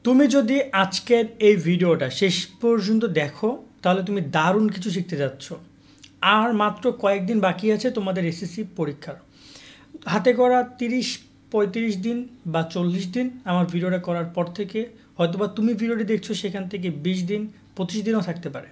তুমি যদি আজকের এই ভিডিওটা শেষ পর্যন্ত দেখো তাহলে তুমি দারুণ কিছু শিখতে যাচ্ছ। আর মাত্র কয়েকদিন বাকি আছে তোমাদের এসএসসি পরীক্ষার। হাতে করা ৩০-৩৫ দিন বা ৪০ দিন আমার ভিডিওটা করার পর থেকে, হয়তোবা তুমি ভিডিওটি দেখছো সেখান থেকে ২০ দিন ২৫ দিনও থাকতে পারে।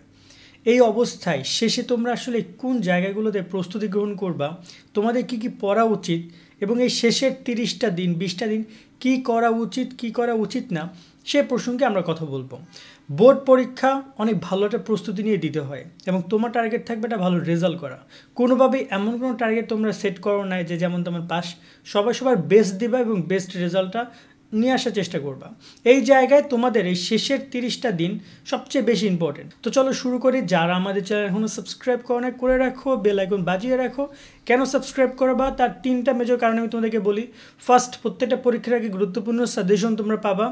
এই অবস্থায় শেষে তোমরা আসলে কোন জায়গাগুলোতে প্রস্তুতি গ্রহণ করবা, তোমাদের কি কি পড়া উচিত এবং এই শেষের ৩০টা দিন ২০টা দিন কি করা উচিত কি করা উচিত না সে প্রসঙ্গে আমরা কথা বলবো। বোর্ড পরীক্ষা অনেক ভালো একটা প্রস্তুতি নিয়ে দিতে হয় এবং তোমার টার্গেট থাকবে একটা ভালো রেজাল্ট করা। কোনোভাবেই এমন কোনো টার্গেট তোমরা সেট করো না যে যেমন তোমার পাস, সবার বেস্ট দিবা এবং বেস্ট রেজাল্টটা নিয়ে আসার চেষ্টা করবা। এই জায়গায় তোমাদের এই শেষের ৩০টা দিন সবচেয়ে বেশি ইম্পর্টেন্ট। তো চলো শুরু করি। যারা আমাদের চ্যানেল এখনও সাবস্ক্রাইব করে রাখো, বেল আইকন বাজিয়ে রাখো। কেন সাবস্ক্রাইব করবা তার ৩টা মেজর কারণ আমি তোমাদেরকে বলি। ফার্স্ট, প্রত্যেকটা পরীক্ষার আগে গুরুত্বপূর্ণ সাজেশন তোমরা পাবা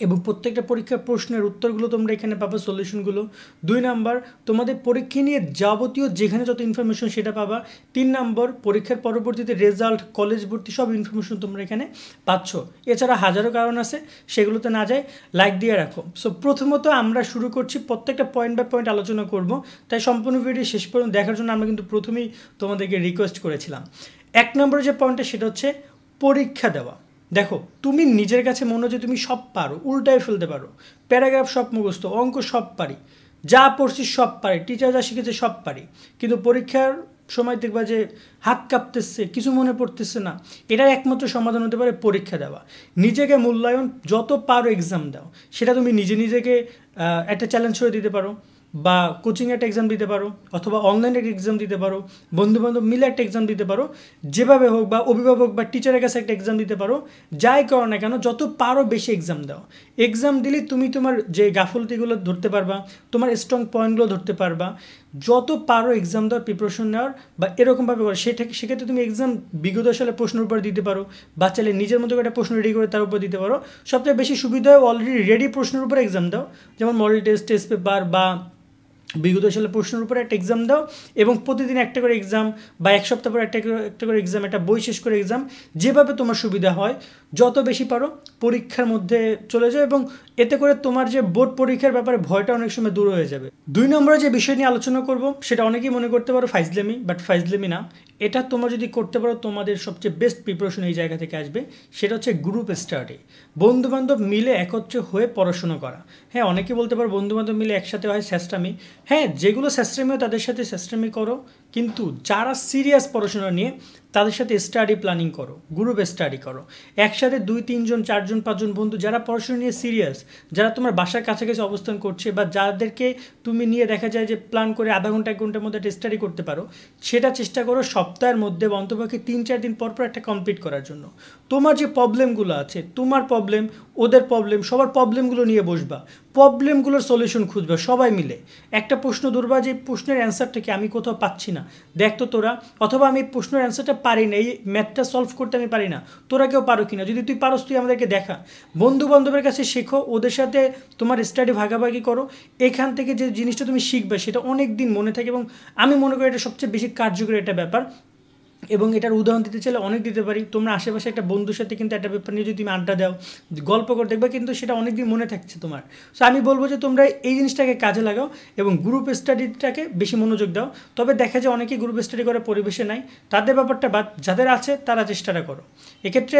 এবং প্রত্যেকটা পরীক্ষার প্রশ্নের উত্তরগুলো তোমরা এখানে পাবা, সলিউশনগুলো। ২ নাম্বার, তোমাদের পরীক্ষা নিয়ে যাবতীয় যেখানে যত ইনফরমেশন সেটা পাবা। ৩ নম্বর, পরীক্ষার পরবর্তীতে রেজাল্ট, কলেজ ভর্তি সব ইনফরমেশন তোমরা এখানে পাচ্ছ। এছাড়া হাজারো কারণ আছে, সেগুলোতে না যায় লাইক দিয়ে রাখো। সো প্রথমত আমরা শুরু করছি, প্রত্যেকটা পয়েন্ট বাই পয়েন্ট আলোচনা করব। তাই সম্পূর্ণ ভিডিও শেষ পর্যন্ত দেখার জন্য আমরা কিন্তু প্রথমেই তোমাদেরকে রিকোয়েস্ট করেছিলাম। ১ নম্বরে যে পয়েন্টটা সেটা হচ্ছে পরীক্ষা দেওয়া। দেখো, তুমি নিজের কাছে মনে হচ্ছে তুমি সব পারো, উল্টায় ফেলতে পারো, প্যারাগ্রাফ সব মুখস্থ, অঙ্ক সব পারি, যা পড়ছি সব পারি, টিচার যা শিখেছে সব পারি, কিন্তু পরীক্ষার সময় দেখবা যে হাত কাঁপতেছে, কিছু মনে পড়তেছে না। এটার একমাত্র সমাধান হতে পারে পরীক্ষা দেওয়া। নিজেকে মূল্যায়ন, যত পারো এক্সাম দাও। সেটা তুমি নিজেকে একটা চ্যালেঞ্জ করে দিতে পারো, বা কোচিংয়ে একটা এক্সাম দিতে পারো, অথবা অনলাইনে একটা এক্সাম দিতে পারো, বন্ধুবান্ধব মিলে একটা এক্সাম দিতে পারো, যেভাবে হোক, বা অভিভাবক বা টিচারের কাছে একটা এক্সাম দিতে পারো। যাই করো না কেন, যত পারো বেশি এক্সাম দাও। এক্সাম দিলেই তুমি তোমার যে গাফলতিগুলো ধরতে পারবা, তোমার স্ট্রং পয়েন্টগুলো ধরতে পারবা। যত পারো এক্সাম দেওয়ার প্রিপারেশন নেওয়ার, বা এরকমভাবে করো। সেক্ষেত্রে তুমি এক্সাম বিগত সালে প্রশ্নের উপর দিতে পারো, বা চাইলে নিজের মতো একটা প্রশ্ন রেডি করে তার উপর দিতে পারো। সবথেকে বেশি সুবিধা হয় অলরেডি রেডি প্রশ্নের উপর এক্সাম দাও, যেমন মডেল টেস্ট, টেস্ট পেপার, বা বিগত সালে প্রশ্নের উপরে একটা এক্সাম দাও, এবং প্রতিদিন একটা করে এক্সাম, বা এক সপ্তাহ পর একটা করে এক্সাম, একটা বই শেষ করে এক্সাম, যেভাবে তোমার সুবিধা হয়। যত বেশি পারো পরীক্ষার মধ্যে চলে যাও, এবং এতে করে তোমার যে বোর্ড পরীক্ষার ব্যাপারে ভয়টা অনেক সময় দূর হয়ে যাবে। ২ নম্বরে যে বিষয় নিয়ে আলোচনা করব সেটা অনেকেই মনে করতে পারো ফাইজলামি, বাট ফাইজলামি না। এটা তোমরা যদি করতে পারো তোমাদের সবচেয়ে বেস্ট প্রিপারেশন এই জায়গা থেকে আসবে। সেটা হচ্ছে গ্রুপ স্টাডি, বন্ধুবান্ধব মিলে একত্রে হয়ে পড়াশোনা করা। হ্যাঁ, অনেকে বলতে পারো বন্ধুবান্ধব মিলে একসাথে হয় স্যাস্ট্রামি। হ্যাঁ, যেগুলো স্যাস্ট্রামিও তাদের সাথে স্যাস্ট্রামি করো, কিন্তু যারা সিরিয়াস পড়াশোনা নিয়ে তাদের সাথে স্টাডি প্ল্যানিং করো, গ্রুপ স্টাডি করো। একসাথে ২-৩ জন ৪ জন ৫ জন বন্ধু যারা পড়াশোনা নিয়ে সিরিয়াস, যারা তোমার বাসার কাছাকাছি অবস্থান করছে, বা যাদেরকে তুমি নিয়ে দেখা যায় যে প্ল্যান করে আধা ঘন্টা ১ ঘন্টার মধ্যে একটা স্টাডি করতে পারো, সেটা চেষ্টা করো সপ্তাহের মধ্যে বা অন্তপক্ষে ৩-৪ দিন পর একটা কমপ্লিট করার জন্য। তোমার যে প্রবলেমগুলো আছে, তোমার প্রবলেম, ওদের প্রবলেম, সবার প্রবলেমগুলো নিয়ে বসবা, প্রবলেমগুলোর সলিউশন খুঁজবা সবাই মিলে। একটা প্রশ্ন ধরবা যে প্রশ্নের অ্যান্সারটাকে আমি কোথাও পাচ্ছি না, দেখ তো তোরা, অথবা আমি প্রশ্নের অ্যান্সারটা পারি না, এই ম্যাথটা সলভ করতে আমি পারি না, তোরা কেউ পারো কি না, যদি তুই পারোস তুই আমাদেরকে দেখা। বন্ধু বান্ধবের কাছে শেখো, ওদের সাথে তোমার স্টাডি ভাগাভাগি করো। এখান থেকে যে জিনিসটা তুমি শিখবে সেটা অনেক দিন মনে থাকে, এবং আমি মনে করি এটা সবচেয়ে বেশি কার্যকরী একটা ব্যাপার। এবং এটার উদাহরণ দিতে চাইলে অনেক দিতে পারি। তোমরা আশেপাশে একটা বন্ধুর সাথে কিন্তু একটা ব্যাপার নিয়ে যদি তুমি আড্ডা দাও, গল্প করে দেখবে, কিন্তু সেটা অনেক দিন মনে থাকছে তোমার। সো আমি বলবো যে তোমরা এই জিনিসটাকে কাজে লাগাও এবং গ্রুপ স্টাডিটাকে বেশি মনোযোগ দাও। তবে দেখা যায় অনেকেই গ্রুপ স্টাডি করার পরিবেশে নাই, তাদের ব্যাপারটা বাদ, যাদের আছে তারা চেষ্টাটা করো। এক্ষেত্রে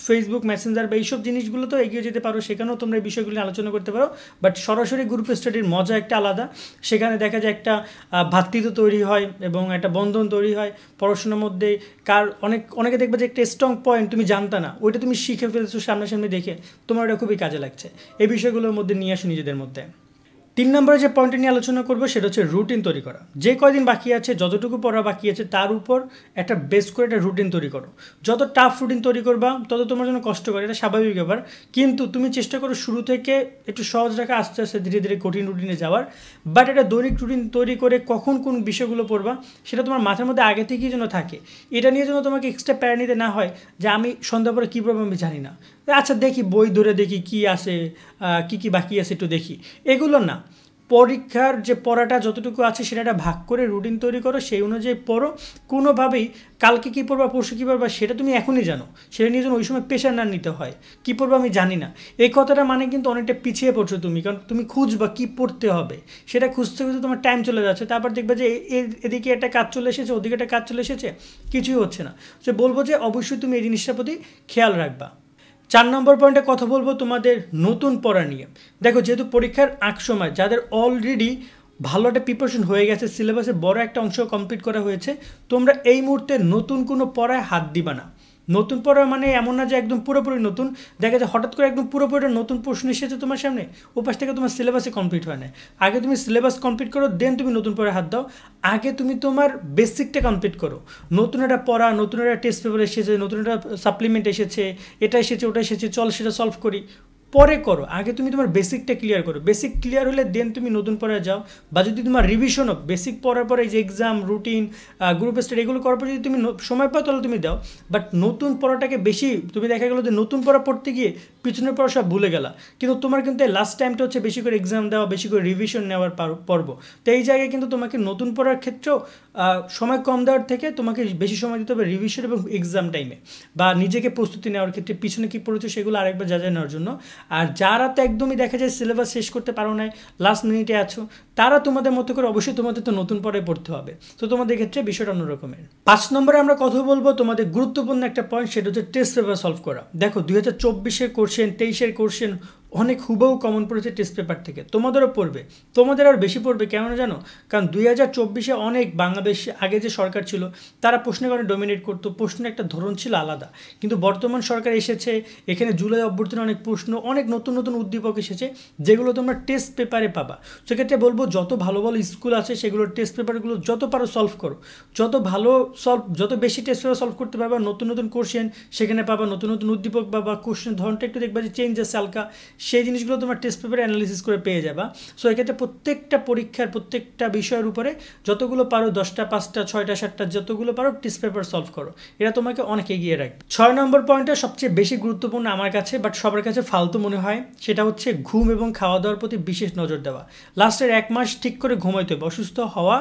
ফেসবুক মেসেঞ্জার বা এইসব জিনিসগুলো তো এগিয়ে যেতে পারো, সেখানেও তোমরা এই বিষয়গুলো আলোচনা করতে পারো। বাট সরাসরি গ্রুপ স্টাডির মজা একটা আলাদা। সেখানে দেখা যায় একটা ভ্রাতৃত্ব তৈরি হয় এবং একটা বন্ধন তৈরি হয় পড়াশোনার মধ্যে। অনেকে দেখবে যে একটা স্ট্রং পয়েন্ট তুমি জানতা না, ওইটা তুমি শিখে ফেলছো সামনাসামনি দেখে, তোমার ওটা খুবই কাজে লাগছে। এই বিষয়গুলোর মধ্যে নিয়ে আসো নিজেদের মধ্যে। ৩ নম্বরে যে পয়েন্টটা নিয়ে আলোচনা করবো সেটা হচ্ছে রুটিন তৈরি করা। যে কয়দিন বাকি আছে, যতটুকু পড়া বাকি আছে তার উপর একটা বেস করে একটা রুটিন তৈরি করো। যত টাফ রুটিন তৈরি করবা তত তোমার জন্য কষ্টকর, এটা স্বাভাবিক ব্যাপার। কিন্তু তুমি চেষ্টা করো শুরু থেকে একটু সহজ রাখা, আস্তে আস্তে ধীরে ধীরে কঠিন রুটিনে যাওয়ার। বাট একটা দৈনিক রুটিন তৈরি করে কখন কোন বিষয়গুলো পড়বা সেটা তোমার মাথার মধ্যে আগে থেকেই যেন থাকে। এটা নিয়ে যেন তোমাকে এক্সট্রা প্যারা নিতে না হয় যে আমি সন্ধ্যা পরে কী পড়বো আমি জানি না, আচ্ছা দেখি বই ধরে দেখি কী আছে, কী কী বাকি আছে একটু দেখি, এগুলো না। পরীক্ষার যে পড়াটা যতটুকু আছে সেটা ভাগ করে রুটিন তৈরি করো, সেই অনুযায়ী পড়ো। কোনোভাবেই কালকে কী পড়বা পরশু কী পড়বা সেটা তুমি এখনই জানো, সেটা নিয়ে যেন ওই সময় প্রেশার না নিতে হয়। কী পড়বা আমি জানি না, এই কথাটা মানে কিন্তু অনেকটা পিছিয়ে পড়ছো তুমি, কারণ তুমি খুঁজবা কী পড়তে হবে, সেটা খুঁজতে খুঁজতে তোমার টাইম চলে যাচ্ছে। তারপর দেখবে যে এদিকে একটা কাজ চলে এসেছে, ওদিকে একটা কাজ চলে এসেছে, কিছুই হচ্ছে না। সে বলবো যে অবশ্যই তুমি এই জিনিসটার প্রতি খেয়াল রাখবা। 4 নম্বর পয়েন্টে কথা বলবো তোমাদের নতুন পড়া নিয়ে। দেখো, যেহেতু পরীক্ষার আগ সময় যাদের অলরেডি ভালো একটা প্রিপারেশন হয়ে গেছে, সিলেবাসে বড় একটা অংশ কমপ্লিট করা হয়েছে, তোমরা এই মুহূর্তে নতুন কোনো পড়ায় হাত দিবা না। নতুন পড়া মানে এমন না যে একদম পুরোপুরি নতুন, দেখা যায় হঠাৎ করে একদম পুরোপুরি নতুন প্রশ্ন এসেছে তোমার সামনে, ওপাশ থেকে তোমার সিলেবাসে কমপ্লিট হয় না। আগে তুমি সিলেবাস কমপ্লিট করো, দেন তুমি নতুন পড়ায় হাত দাও। আগে তুমি তোমার বেসিকটা কমপ্লিট করো। নতুন একটা পড়া, নতুন একটা টেস্ট পেপার এসেছে, নতুন একটা সাপ্লিমেন্ট এসেছে, এটা এসেছে ওটা এসেছে, চল সেটা সলভ করি, পরে করো। আগে তুমি তোমার বেসিকটা ক্লিয়ার করো। বেসিক ক্লিয়ার হলে দেন তুমি নতুন পড়ায় যাও। বা যদি তোমার রিভিশনও বেসিক পড়ার পরে এই যে এক্সাম রুটিন গ্রুপ স্টাডি এগুলো করার পর যদি তুমি সময় পাও তাহলে তুমি দাও। বাট নতুন পড়াটাকে বেশি, তুমি দেখা গেলো যে নতুন পড়া পড়তে গিয়ে পিছনের পড়া সব ভুলে গেলা, কিন্তু তোমার কিন্তু লাস্ট টাইমটা হচ্ছে বেশি করে এক্সাম দেওয়া, বেশি করে রিভিশন নেওয়ার পর্ব। তো এই জায়গায় কিন্তু তোমাকে নতুন পড়ার ক্ষেত্রেও সময় কম দেওয়ার থেকে তোমাকে বেশি সময় দিতে হবে রিভিশন এবং এক্সাম টাইমে, বা নিজেকে প্রস্তুতি নেওয়ার ক্ষেত্রে পিছনে কী পড়েছো সেগুলো আরেকবার যাচাই নেওয়ার জন্য। আর যারা তো একদমই দেখা যায় সিলেবাস শেষ করতে পারো নাই, লাস্ট মিনিটে আছো, তারা তোমাদের মতো করে অবশ্যই তোমাদের তো নতুন পড়ায় পড়তে হবে। তো তোমাদের ক্ষেত্রে বিষয়টা অন্যরকমের। 5 নম্বরে আমরা কথা বলবো তোমাদের গুরুত্বপূর্ণ একটা পয়েন্ট, সেটা হচ্ছে টেস্ট পেপার সলভ করা। দেখো, 2024-এর কোশ্চেন, 23-এর কোশ্চেন অনেক হুবহু কমন পড়েছে টেস্ট পেপার থেকে, তোমাদেরও পড়বে, তোমাদের আর বেশি পড়বে। কেন জানো? কারণ 2024-এ অনেক বাংলাদেশ আগে যে সরকার ছিল তারা প্রশ্নের কারণে ডমিনেট করতো, প্রশ্নের একটা ধরন ছিল আলাদা। কিন্তু বর্তমান সরকার এসেছে, এখানে জুলাই অভ্যর্থনে অনেক প্রশ্ন, অনেক নতুন নতুন উদ্দীপক এসেছে, যেগুলো তোমরা টেস্ট পেপারে পাবা। সেক্ষেত্রে বলবো যত ভালো ভালো স্কুল আছে সেগুলোর টেস্ট পেপারগুলো যত পারো সলভ করো, যত বেশি টেস্ট পেপার সলভ করতে পারবা, নতুন নতুন কোশ্চেন সেখানে পাবা, নতুন নতুন উদ্দীপক পাবা, কোশ্চেন ধরনটা একটু দেখবা যে চেঞ্জ আছে হালকা, সেই জিনিসগুলো তোমার টেস্ট পেপারে অ্যানালিসিস করে পেয়ে যাবা। সো এক্ষেত্রে প্রত্যেকটা পরীক্ষার প্রত্যেকটা বিষয়ের উপরে যতগুলো পারো 10টা 5টা 6টা 7টা যতগুলো পারো টেস্ট পেপার সলভ করো, এটা তোমাকে অনেক এগিয়ে রাখবে। 6 নম্বর পয়েন্টটা সবচেয়ে বেশি গুরুত্বপূর্ণ আমার কাছে, বাট সবার কাছে ফালতু মনে হয়, সেটা হচ্ছে ঘুম এবং খাওয়া দাওয়ার প্রতি বিশেষ নজর দেওয়া। লাস্টের 1 মাস ঠিক করে ঘুমাইতে হবে, অসুস্থ হওয়া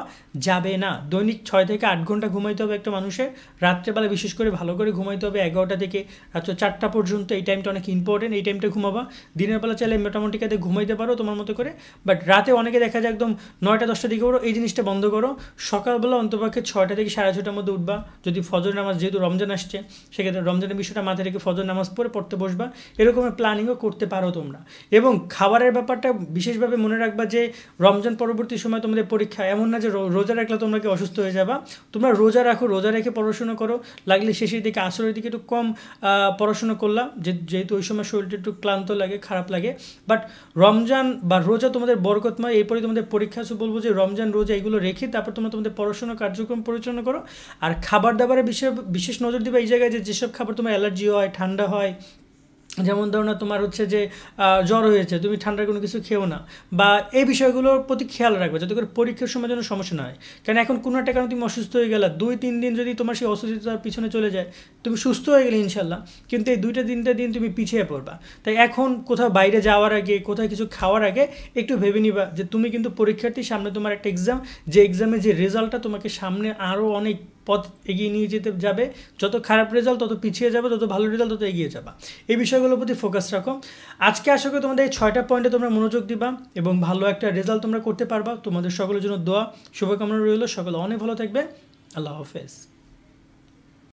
যাবে না। দৈনিক 6 থেকে 8 ঘন্টা ঘুমাইতে হবে একটা মানুষের, রাত্রেবেলা বিশেষ করে ভালো করে ঘুমাইতে হবে, 11টা থেকে রাত্র 4টা পর্যন্ত, এই টাইমটা অনেক ইম্পর্টেন্ট, এই টাইমটা ঘুমাবা। দিনের বেলা চাইলে মোটামুটি কাতে ঘুমাইতে পারো তোমার মতো করে, বাট রাতে অনেকে দেখা যায় একদম 9টা 10টার দিকে করো, এই জিনিসটা বন্ধ করো। সকালবেলা অন্তপক্ষে 6টা থেকে 6:30টার মধ্যে উঠবা। যদি ফজর নামাজ, যেহেতু রমজান আসছে সেক্ষেত্রে রমজানের বিষয়টা মাথায় রেখে ফজর নামাজ পড়তে বসবা, এরকমের প্ল্যানিংও করতে পারো তোমরা। এবং খাবারের ব্যাপারটা বিশেষভাবে মনে রাখবা যে রমজান পরবর্তী সময় তোমাদের পরীক্ষা, এমন না যে রোজা রাখলে তোমরা কি অসুস্থ হয়ে যাবা। তোমরা রোজা রাখো, রোজা রেখে পড়াশোনা করো, লাগলে শেষের দিকে আসরের দিকে একটু কম পড়াশোনা করলাম, যেহেতু ওই সময় শরীরটা একটু ক্লান্ত লাগে, খারাপ লাগে। বাট রমজান বা রোজা তোমাদের বরকতময়, এরপরে তোমাদের পরীক্ষা আছে, বলবো যে রমজান রোজা এগুলো রেখে তারপর তোমরা তোমাদের পড়াশোনা কার্যক্রম পরিচালনা করো। আর খাবার দাবারের বিষয়ে বিশেষ নজর দিবে এই জায়গায়, যেসব খাবার তোমার অ্যালার্জি হয়, ঠান্ডা হয়, যেমন ধরো না তোমার হচ্ছে যে জ্বর হয়েছে, তুমি ঠান্ডার কোনো কিছু খেও না, বা এই বিষয়গুলোর প্রতি খেয়াল রাখবে যাতে করে পরীক্ষার সময় যেন সমস্যা না হয়। কারণ এখন কোনো একটা কারণে তুমি অসুস্থ হয়ে গেলা, 2-3 দিন যদি তোমার সেই অসুস্থতার পিছনে চলে যায়, তুমি সুস্থ হয়ে গেলে ইনশাল্লাহ, কিন্তু এই 2-3 দিন তুমি পিছিয়ে পড়বা। তাই এখন কোথাও বাইরে যাওয়ার আগে, কোথাও কিছু খাওয়ার আগে একটু ভেবে নিবা যে তুমি কিন্তু পরীক্ষার্থী, সামনে তোমার একটা এক্সাম, যে এক্সামে যে রেজাল্টটা তোমাকে সামনে আরও অনেক পথ এগিয়ে নিয়ে যেতে যাবে। যত খারাপ রেজাল্ট তত পিছিয়ে যাবে, তত ভালো রেজাল্ট তত এগিয়ে যাবা। এই বিষয়গুলোর প্রতি ফোকাস রাখো। আজকে আশা করি তোমাদের এই 6টা পয়েন্টে তোমরা মনোযোগ দিবা এবং ভালো একটা রেজাল্ট তোমরা করতে পারবা। তোমাদের সকলের জন্য দোয়া, শুভকামনা রইল। সকলে অনেক ভালো থাকবে। আল্লাহ হাফেজ।